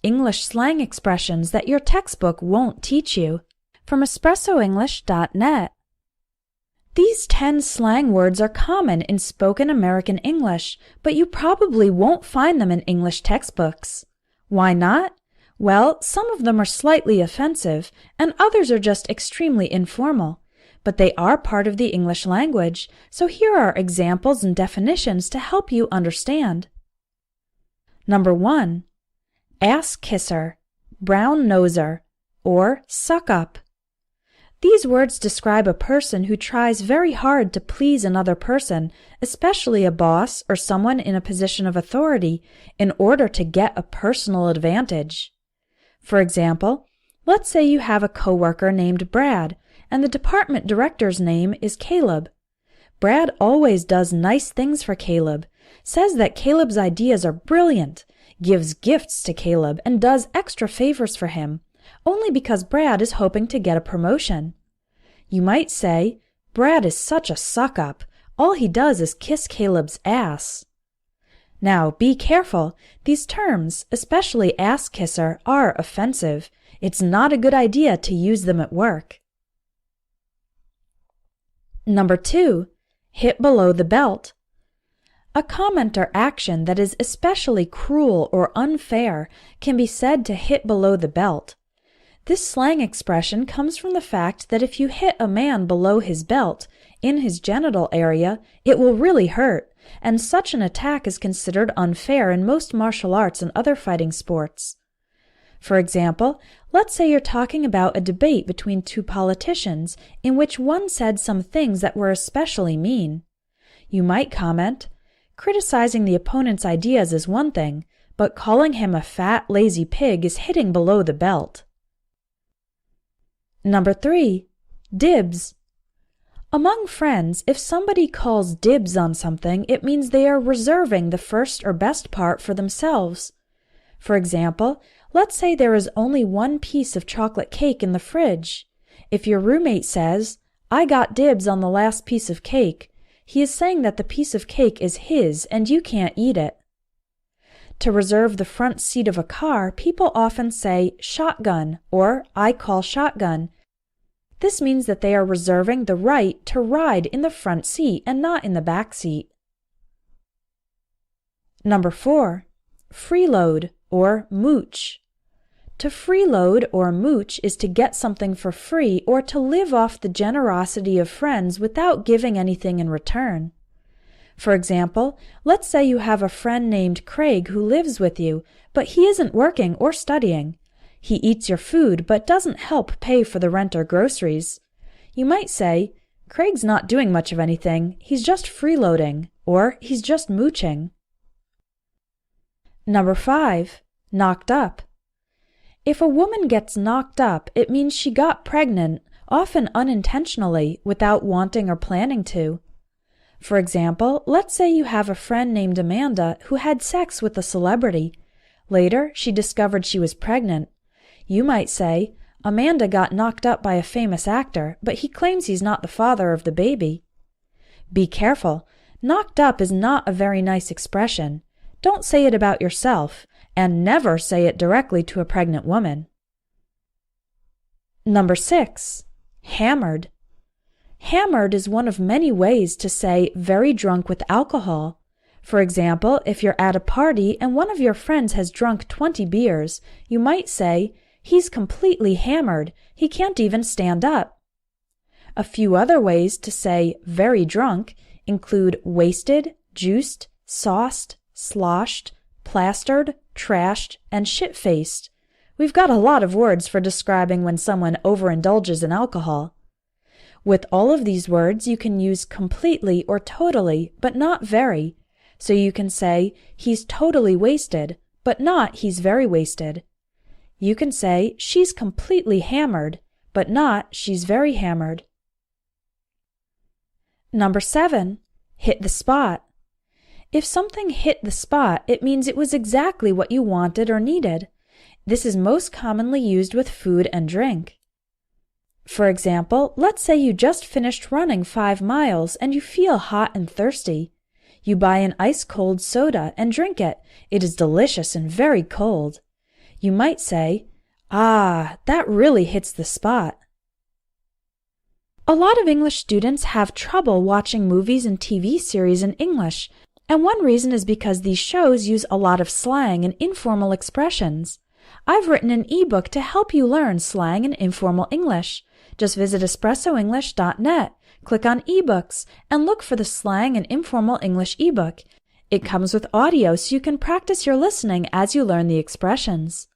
English slang expressions that your textbook won't teach you, from espressoenglish.net. These 10 slang words are common in spoken American English, but you probably won't find them in English textbooks. Why not? Well, some of them are slightly offensive, and others are just extremely informal. But they are part of the English language, so here are examples and definitions to help you understand. Number 1. Ass kisser, brown noser, or suck up. These words describe a person who tries very hard to please another person, especially a boss or someone in a position of authority, in order to get a personal advantage. For example, let's say you have a coworker named Brad, and the department director's name is Caleb. Brad always does nice things for Caleb, says that Caleb's ideas are brilliant, gives gifts to Caleb, and does extra favors for him, only because Brad is hoping to get a promotion. You might say, Brad is such a suck-up. All he does is kiss Caleb's ass. Now, be careful. These terms, especially ass kisser, are offensive. It's not a good idea to use them at work. Number 2. Hit below the belt. A comment or action that is especially cruel or unfair can be said to hit below the belt. This slang expression comes from the fact that if you hit a man below his belt, in his genital area, it will really hurt, and such an attack is considered unfair in most martial arts and other fighting sports. For example, let's say you're talking about a debate between two politicians in which one said some things that were especially mean. You might comment, criticizing the opponent's ideas is one thing, but calling him a fat, lazy pig is hitting below the belt. Number 3. Dibs. Among friends, if somebody calls dibs on something, it means they are reserving the first or best part for themselves. For example, let's say there is only one piece of chocolate cake in the fridge. If your roommate says, "I got dibs on the last piece of cake," he is saying that the piece of cake is his and you can't eat it. To reserve the front seat of a car, people often say shotgun or I call shotgun. This means that they are reserving the right to ride in the front seat and not in the back seat. Number 4. Freeload or mooch. To freeload or mooch is to get something for free or to live off the generosity of friends without giving anything in return. For example, let's say you have a friend named Craig who lives with you, but he isn't working or studying. He eats your food but doesn't help pay for the rent or groceries. You might say, Craig's not doing much of anything, he's just freeloading, or he's just mooching. Number 5. Knocked up. If a woman gets knocked up, it means she got pregnant, often unintentionally, without wanting or planning to. For example, let's say you have a friend named Amanda who had sex with a celebrity. Later, she discovered she was pregnant. You might say, Amanda got knocked up by a famous actor, but he claims he's not the father of the baby. Be careful. Knocked up is not a very nice expression. Don't say it about yourself, and never say it directly to a pregnant woman. Number 6. Hammered. Hammered is one of many ways to say very drunk with alcohol. For example, if you're at a party and one of your friends has drunk 20 beers, you might say, he's completely hammered, he can't even stand up. A few other ways to say very drunk include wasted, juiced, sauced, sloshed, plastered, trashed, and shit-faced. We've got a lot of words for describing when someone overindulges in alcohol. With all of these words, you can use completely or totally, but not very. So you can say, he's totally wasted, but not he's very wasted. You can say, she's completely hammered, but not she's very hammered. Number 7. Hit the spot. If something hit the spot, it means it was exactly what you wanted or needed. This is most commonly used with food and drink. For example, let's say you just finished running 5 miles and you feel hot and thirsty. You buy an ice-cold soda and drink it. It is delicious and very cold. You might say, "Ah, that really hits the spot." A lot of English students have trouble watching movies and TV series in English, and one reason is because these shows use a lot of slang and informal expressions. I've written an ebook to help you learn slang and informal English. Just visit espressoenglish.net, click on ebooks, and look for the Slang and Informal English ebook. It comes with audio so you can practice your listening as you learn the expressions.